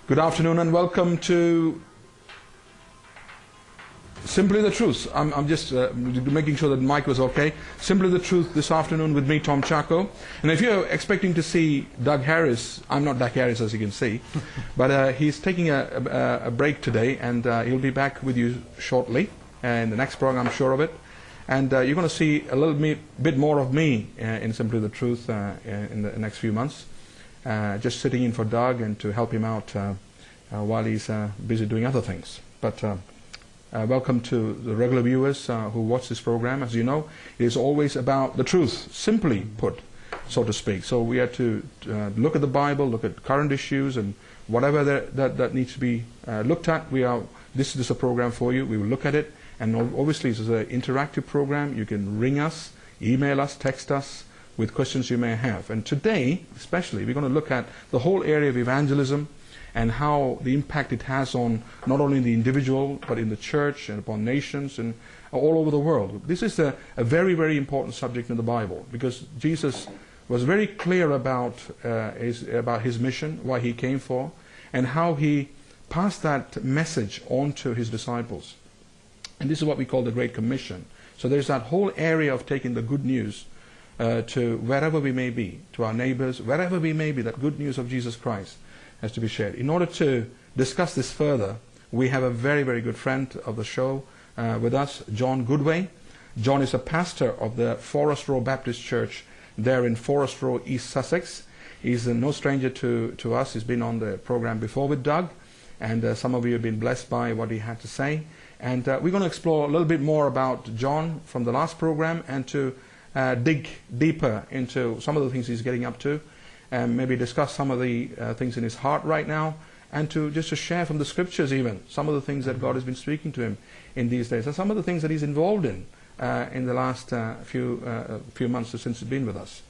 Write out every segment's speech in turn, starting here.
Good afternoon and welcome to Simply the Truth. I'm just making sure that Mike was okay. Simply the Truth this afternoon with me, Tom Chako. And if you're expecting to see Doug Harris, I'm not Doug Harris as you can see, but he's taking a break today, and he'll be back with you shortly in the next program, I'm sure of it. And you're going to see a little bit more of me in Simply the Truth in the next few months. Just sitting in for Doug and to help him out while he's busy doing other things. But welcome to the regular viewers who watch this program. As you know, it is always about the truth, simply put, so to speak. So we are to look at the Bible, look at current issues, and whatever that needs to be looked at. This is a program for you. We will look at it, and obviously this is an interactive program. You can ring us, email us, text us with questions you may have. And today, especially, we're going to look at the whole area of evangelism and how the impact it has on not only the individual, but in the church and upon nations and all over the world. This is a very, very important subject in the Bible, because Jesus was very clear about his mission, why he came for, and how he passed that message on to his disciples. And this is what we call the Great Commission. So there's that whole area of taking the good news to wherever we may be, to our neighbors, wherever we may be. That good news of Jesus Christ has to be shared. In order to discuss this further, we have a very, very good friend of the show with us, John Goodway. John is a pastor of the Forest Row Baptist Church there in Forest Row, East Sussex. He's no stranger to us. He's been on the program before with Doug, and some of you have been blessed by what he had to say. And we're going to explore a little bit more about John from the last program, and to dig deeper into some of the things he's getting up to, and maybe discuss some of the things in his heart right now, and to share from the scriptures even some of the things that God has been speaking to him in these days, and some of the things that he's involved in the last few months since he's been with us.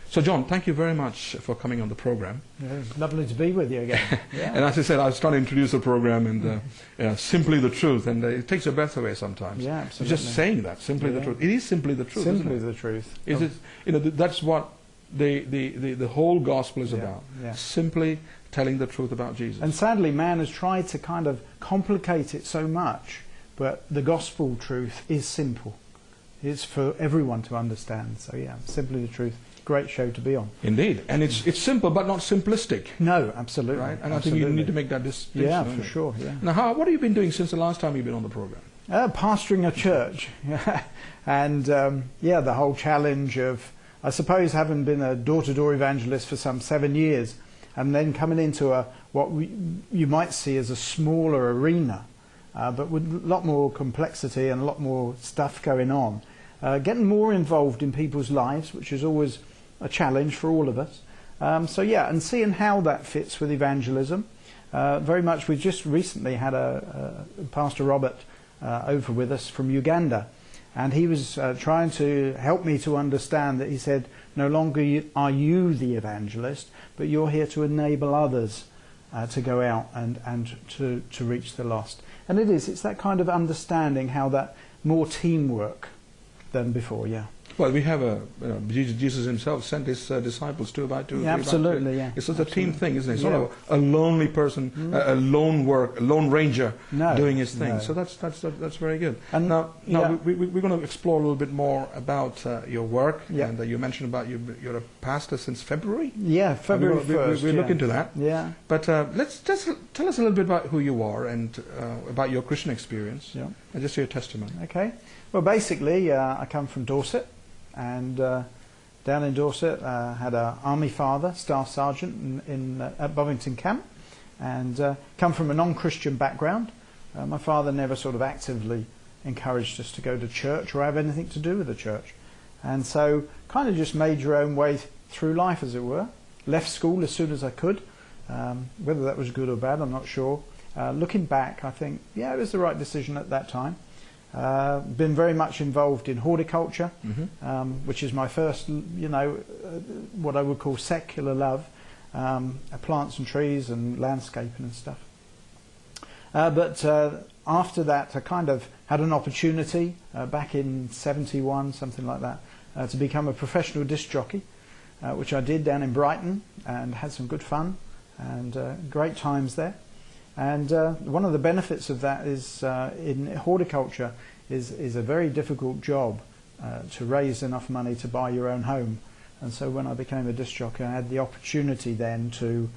So John, thank you very much for coming on the program. Yeah, it's lovely to be with you again. Yeah. And as I said, I was trying to introduce the program, and Simply the Truth, and it takes your breath away sometimes. Yeah, absolutely. Just saying that, Simply the Truth. It is simply the truth, Simply isn't it? the truth. Is it? That's what the whole gospel is about. Yeah. Simply telling the truth about Jesus. And sadly, man has tried to kind of complicate it so much, but the gospel truth is simple. It's for everyone to understand. So yeah, Simply the Truth. Great show to be on. Indeed. And it's simple but not simplistic. No, absolutely. Right? And absolutely. I think you need to make that distinction. Yeah, for sure. Yeah. Now, what have you been doing since the last time you've been on the program? Pastoring a church. And the whole challenge of, I suppose, having been a door-to-door evangelist for some 7 years, and then coming into you might see as a smaller arena, but with a lot more complexity and a lot more stuff going on. Getting more involved in people's lives, which is always a challenge for all of us. And seeing how that fits with evangelism. Very much, we just recently had a Pastor Robert over with us from Uganda, and he was trying to help me to understand that he said, no longer are you the evangelist, but you're here to enable others to go out and to reach the lost. And it's that kind of understanding, how that more teamwork than before, yeah. Well, we have Jesus himself sent his disciples 2 by 2. Yeah, absolutely, yeah. It's a team thing, isn't it? It's not a lonely person, a lone ranger doing his thing. No. So that's very good. And now we're going to explore a little bit more about your work. Yeah. And you mentioned about you're a pastor since February. Yeah, February 1st. We'll look into that. Yeah. But let's just tell us a little bit about who you are and about your Christian experience. Yeah. And just your testimony. Okay. Well, basically, I come from Dorset. And down in Dorset, had an army father, staff sergeant at Bovington Camp, and come from a non-Christian background. My father never sort of actively encouraged us to go to church or have anything to do with the church. And so kind of just made your own way through life, as it were. Left school as soon as I could. Whether that was good or bad, I'm not sure. Looking back, I think, it was the right decision at that time. Been very much involved in horticulture, which is my first, what I would call secular love, plants and trees and landscaping and stuff. But after that, I kind of had an opportunity back in 71, something like that, to become a professional disc jockey, which I did down in Brighton, and had some good fun and great times there. And one of the benefits of that is in horticulture is a very difficult job to raise enough money to buy your own home. And so when I became a disc jockey, I had the opportunity then to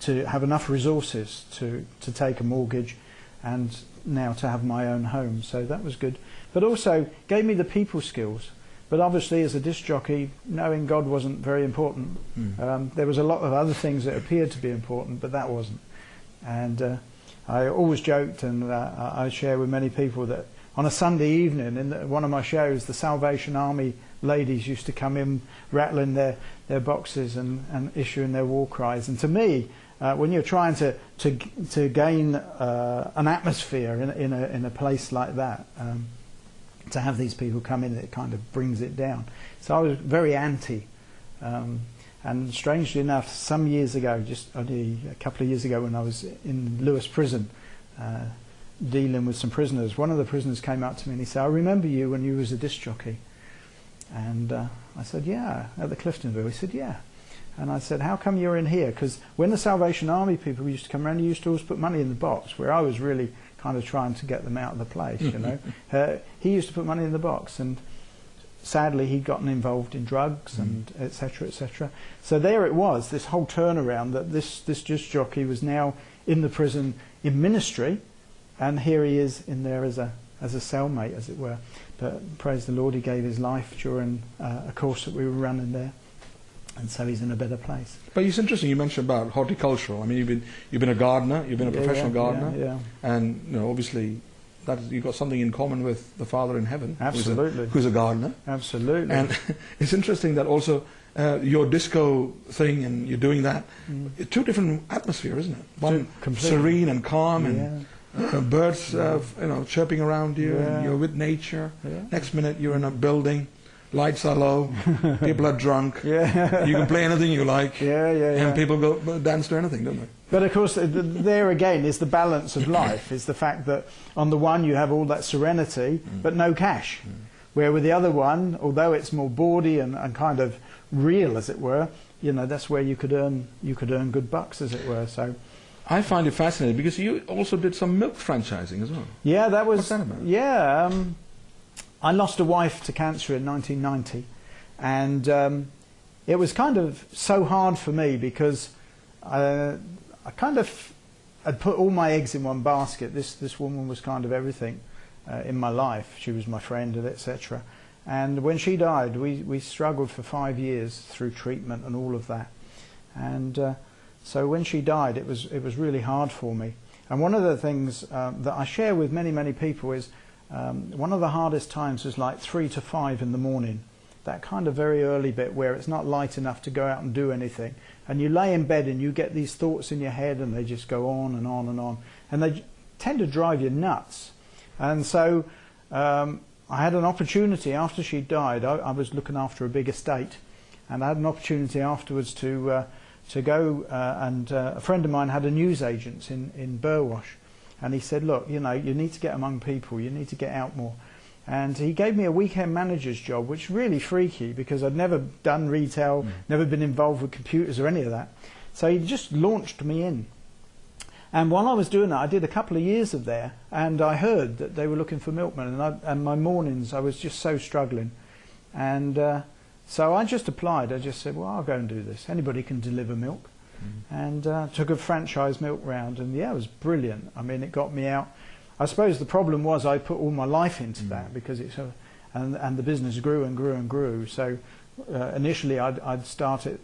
have enough resources to take a mortgage and now to have my own home. So that was good. But also gave me the people skills. But obviously as a disc jockey, knowing God wasn't very important. There was a lot of other things that appeared to be important, but that wasn't. And I always joked, and I share with many people, that on a Sunday evening in one of my shows, the Salvation Army ladies used to come in rattling their boxes and issuing their war cries. And to me, when you're trying to gain an atmosphere in a place like that, to have these people come in, it kind of brings it down. So I was very anti. And strangely enough, some years ago, just only a couple of years ago, when I was in Lewis prison dealing with some prisoners, one of the prisoners came up to me and he said, "I remember you when you was a disc jockey." And I said, "Yeah, at the Cliftonville." He said, "Yeah." And I said, "How come you're in here?" Because when the Salvation Army people used to come around, he used to always put money in the box, where I was really kind of trying to get them out of the place, you know. He used to put money in the box, and sadly he'd gotten involved in drugs and etc., etc. So there it was, this whole turnaround, that this disc jockey was now in the prison in ministry, and here he is in there as a cellmate, as it were. But praise the Lord, he gave his life during a course that we were running there, and so he's in a better place. But it's interesting you mentioned about horticultural. I mean, you've been a gardener, you've been a professional gardener, and you know, obviously you've got something in common with the Father in heaven, absolutely, who's a gardener. Absolutely. And it's interesting that also your disco thing, and you're doing that, two different atmospheres, isn't it? One serene and calm, and birds chirping around you, and you're with nature. Next minute you're in a building, lights are low, people are drunk, you can play anything you like, and people go dance to anything, don't they? But of course, there again is the balance of life, is the fact that on the one you have all that serenity, but no cash. Where with the other one, although it's more bawdy and kind of real, as it were, you know, that's where you could earn good bucks, as it were. So I find it fascinating because you also did some milk franchising as well. Yeah, that was. What's that about? Yeah, I lost a wife to cancer in 1990, and it was kind of so hard for me because I kind of had put all my eggs in one basket. This woman was kind of everything in my life. She was my friend, and etc. And when she died, we struggled for 5 years through treatment and all of that. And so when she died, it was really hard for me. And one of the things that I share with many people is one of the hardest times was like 3 to 5 in the morning. That kind of very early bit where it's not light enough to go out and do anything. And you lay in bed and you get these thoughts in your head, and they just go on and on and on. And they tend to drive you nuts. And so I had an opportunity after she died. I was looking after a big estate, and I had an opportunity afterwards to go and a friend of mine had a newsagent in Burwash, and he said, "Look, you know, you need to get among people, you need to get out more." And he gave me a weekend manager's job, which was really freaky because I'd never done retail, never been involved with computers or any of that. So he just launched me in. And while I was doing that, I did a couple of years of there, and I heard that they were looking for milkmen, and my mornings I was just so struggling. And so I just applied. I just said, "Well, I'll go and do this. Anybody can deliver milk." And took a franchise milk round, and yeah, it was brilliant. I mean, it got me out. I suppose the problem was I put all my life into that because it's and the business grew and grew and grew. So initially I'd start it